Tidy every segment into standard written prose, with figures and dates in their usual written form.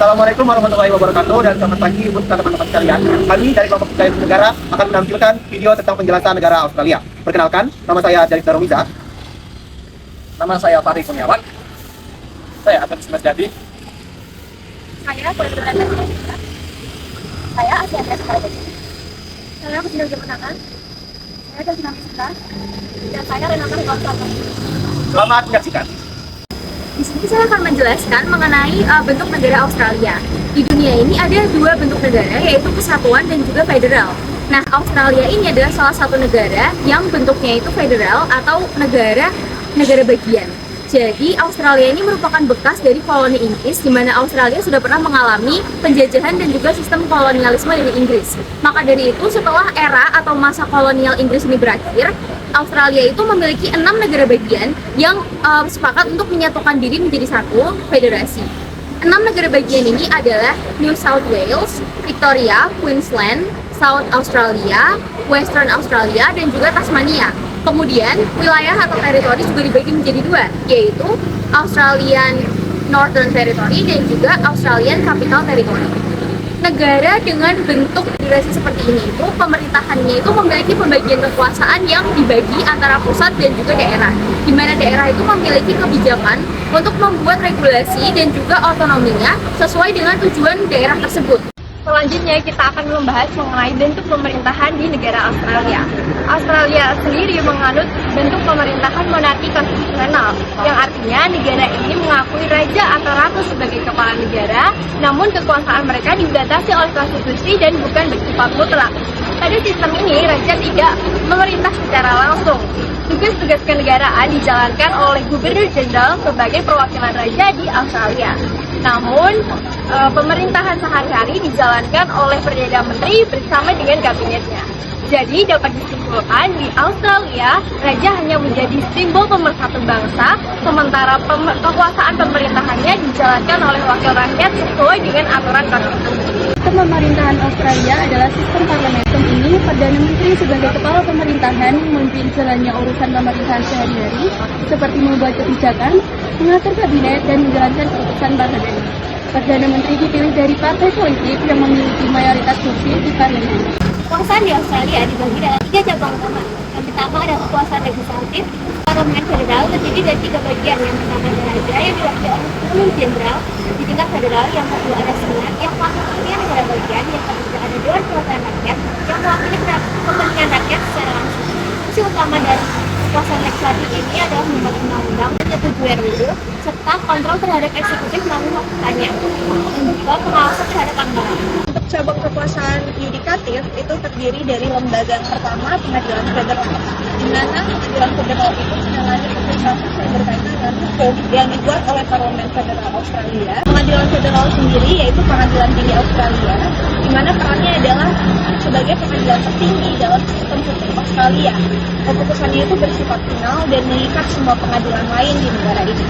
Assalamualaikum warahmatullahi wabarakatuh dan selamat pagi untuk teman-teman sekalian. Kami dari kelompok Budaya Negara akan menampilkan video tentang penjelasan negara Australia. Perkenalkan, nama saya Jalif Daromiza. Nama saya Fahri Kurniawan. Saya Atas Jadi. Saya Putri Saya Asyanda Sekali. Saya Putri Kemenangan. Saya Jasmine Sita. Dan saya Renata Gonçalves. Selamat menyaksikan. Di sini saya akan menjelaskan mengenai bentuk negara Australia. Di dunia ini ada dua bentuk negara, yaitu kesatuan dan juga federal. Nah, Australia ini adalah salah satu negara yang bentuknya itu federal atau negara bagian. Jadi, Australia ini merupakan bekas dari koloni Inggris, di mana Australia sudah pernah mengalami penjajahan dan juga sistem kolonialisme dari Inggris. Maka dari itu, setelah era atau masa kolonial Inggris ini berakhir, Australia itu memiliki 6 negara bagian yang sepakat untuk menyatukan diri menjadi satu federasi. 6 negara bagian ini adalah New South Wales, Victoria, Queensland, South Australia, Western Australia, dan juga Tasmania. Kemudian, wilayah atau teritori juga dibagi menjadi dua, yaitu Australian Northern Territory dan juga Australian Capital Territory. Negara dengan bentuk federasi seperti ini itu, pemerintahannya itu memiliki pembagian kekuasaan yang dibagi antara pusat dan juga daerah, di mana daerah itu memiliki kebijakan untuk membuat regulasi dan juga otonominya sesuai dengan tujuan daerah tersebut. Selanjutnya kita akan membahas mengenai bentuk pemerintahan di negara Australia. Australia sendiri menganut bentuk pemerintahan monarki konstitusional, yang artinya negara ini mengakui raja atau ratu sebagai kepala negara, namun kekuasaan mereka dibatasi oleh konstitusi dan bukan bersifat mutlak. Pada sistem ini, raja tidak memerintah secara langsung. Tugas-tugas kenegaraan dijalankan oleh Gubernur Jenderal sebagai perwakilan raja di Australia. Namun, pemerintahan sehari-hari dijalankan oleh Perdana Menteri bersama dengan kabinetnya. Jadi, dapat disimpulkan di Australia, raja hanya menjadi simbol pemersatu bangsa, sementara kekuasaan pemerintahannya dijalankan oleh wakil rakyat sesuai dengan aturan konstitusi. Sistem pemerintahan Australia adalah sistem parlemen. Sistem ini, Perdana Menteri sebagai kepala pemerintahan memimpin jalannya urusan pemerintahan sehari-hari, seperti membuat kebijakan, mengatur kabinet, dan menjalankan keputusan parlemen. Perdana Menteri dipilih dari partai politik yang memiliki mayoritas kursi di parlemen. Kekuasaan di Australia dibagi dalam 3 cabang utama. Yang pertama adalah kekuasaan legislatif. Parlemen federal terdiri dari 3 bagian. Yang pertama adalah raja yang diwakili oleh Gubernur Jenderal di tingkat federal. Yang kedua ada senat yang mewakili negara bagian. Yang ketiga ada Dewan Perwakilan Rakyat yang mewakili kepentingan rakyat secara langsung. Fungsi utama dari kekuasaan legislatif ini adalah membuat undang-undang, menyetujui RUU, serta kontrol terhadap eksekutif melalui melakukannya, dan juga pengawasan terhadap anggaran. Untuk cabang kekuasaan yudikatif itu terdiri dari lembaga yang pertama, pengadilan federal, di mana pengadilan federal itu menangani kasus yang berkaitan dengan hukum yang dibuat oleh Parlemen Federal Australia. Pengadilan federal sendiri yaitu pengadilan tinggi Australia, di mana perannya adalah sebagai pengadilan tertinggi dalam sistem hukum Australia. Keputusannya itu bersifat final dan mengikat semua pengadilan lain di negara ini.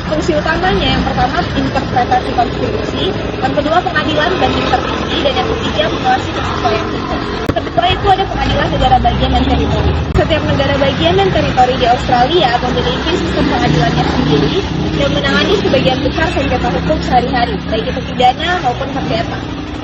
Fungsi utamanya yang pertama interpretasi konstitusi, yang kedua pengadilan banding tertinggi, dan yang ketiga mengawasi kesesuaian hukum. Kedua itu ada pengadilan negara bagian dan teritori. Setiap negara bagian dan teritori di Australia memiliki sistem pengadilannya sendiri yang menangani sebagian besar sengketa hukum sehari-hari, baik itu pidana maupun perdata.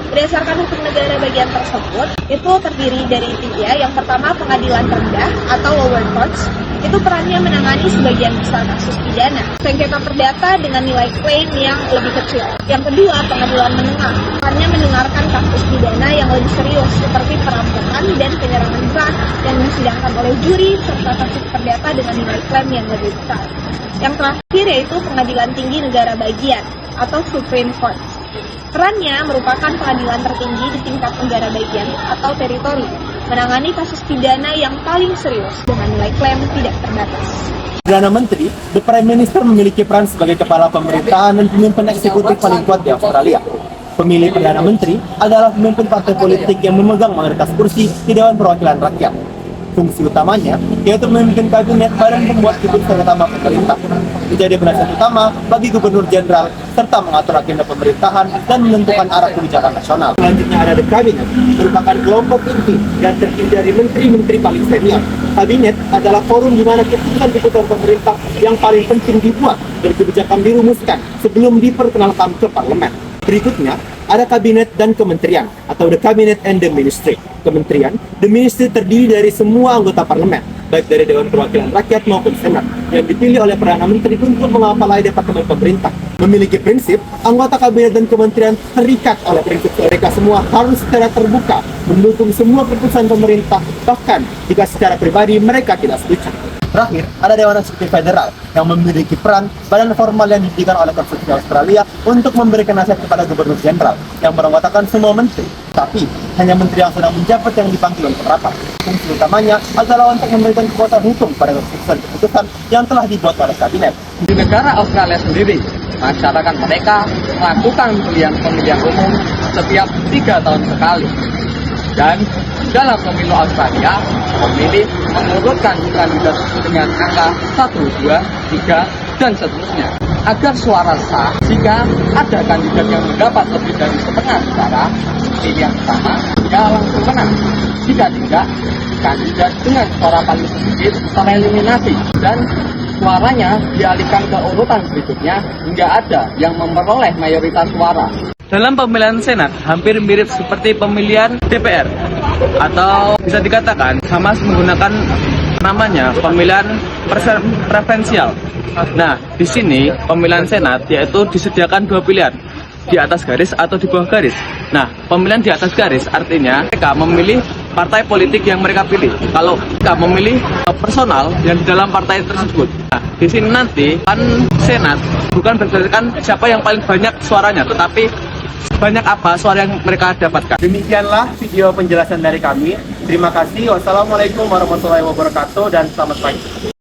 Berdasarkan hukum negara bagian tersebut, itu terdiri dari 3. Yang pertama, pengadilan rendah atau lower courts. Itu perannya menangani sebagian besar kasus pidana. Sengketa perdata dengan nilai klaim yang lebih kecil. Yang kedua, pengadilan menengah. Perannya mendengarkan kasus pidana yang lebih serius, seperti perampokan dan penyerangan berat, yang disidangkan oleh juri, serta kasus perdata dengan nilai klaim yang lebih besar. Yang terakhir yaitu pengadilan tinggi negara bagian, atau Supreme Court. Perannya merupakan pengadilan tertinggi di tingkat negara bagian atau teritori, menangani kasus pidana yang paling serius dengan nilai klaim tidak terbatas. Perdana Menteri, The Prime Minister memiliki peran sebagai kepala pemerintahan dan pemimpin eksekutif paling kuat di Australia. Pemilih Perdana Menteri adalah pemimpin partai politik yang memegang mayoritas kursi di Dewan Perwakilan Rakyat. Fungsi utamanya yaitu memimpin kabinet badan pembuat keputusan utama pemerintah, menjadi penasihat utama bagi Gubernur Jenderal, serta mengatur agenda pemerintahan dan menentukan arah kebijakan nasional. Selanjutnya ada The Cabinet, merupakan kelompok inti dan terdiri dari menteri-menteri paling senior. Kabinet adalah forum di mana keputusan-keputusan pemerintah yang paling penting dibuat dan kebijakan dirumuskan sebelum diperkenalkan ke parlemen. Berikutnya, ada kabinet dan kementerian atau the cabinet and the ministry. Kementerian, the ministry terdiri dari semua anggota parlemen, baik dari Dewan Perwakilan Rakyat maupun Senat, yang dipilih oleh Perdana Menteri untuk mengawali departemen pemerintah. Memiliki prinsip, anggota kabinet dan kementerian terikat oleh prinsip mereka semua harus secara terbuka mendukung semua keputusan pemerintah, bahkan jika secara pribadi mereka tidak setuju. Terakhir, ada Dewan Eksekutif Federal yang memiliki peran badan formal yang diberikan oleh Konstitusi Australia untuk memberikan nasihat kepada Gubernur Jenderal yang beranggotakan semua menteri. Tapi, hanya menteri yang sedang menjabat yang dipanggil untuk rapat. Fungsi utamanya adalah untuk memberikan kekuatan hukum pada keputusan-keputusan yang telah dibuat oleh kabinet. Di negara Australia sendiri, masyarakat mereka melakukan pemilihan umum setiap 3 tahun sekali. Dan dalam pemilu Australia, pemilih mengurutkan kandidat dengan angka 1, 2, 3, dan seterusnya. Agar suara sah, jika ada kandidat yang mendapat lebih dari setengah suara, pilihan pertama, dia langsung menang. Jika tidak, kandidat dengan suara paling sedikit tereliminasi dan suaranya dialihkan ke urutan berikutnya hingga ada yang memperoleh mayoritas suara. Dalam pemilihan Senat, hampir mirip seperti pemilihan DPR, atau bisa dikatakan sama menggunakan namanya pemilihan preferensial. Nah, di sini pemilihan Senat yaitu disediakan 2 pilihan, di atas garis atau di bawah garis. Nah, pemilihan di atas garis artinya mereka memilih partai politik yang mereka pilih. Kalau mereka memilih personal yang di dalam partai tersebut. Nah, di sini nanti kan Senat bukan berdasarkan siapa yang paling banyak suaranya, tetapi banyak apa suara yang mereka dapatkan. Demikianlah video penjelasan dari kami. Terima kasih. Wassalamualaikum warahmatullahi wabarakatuh dan selamat pagi.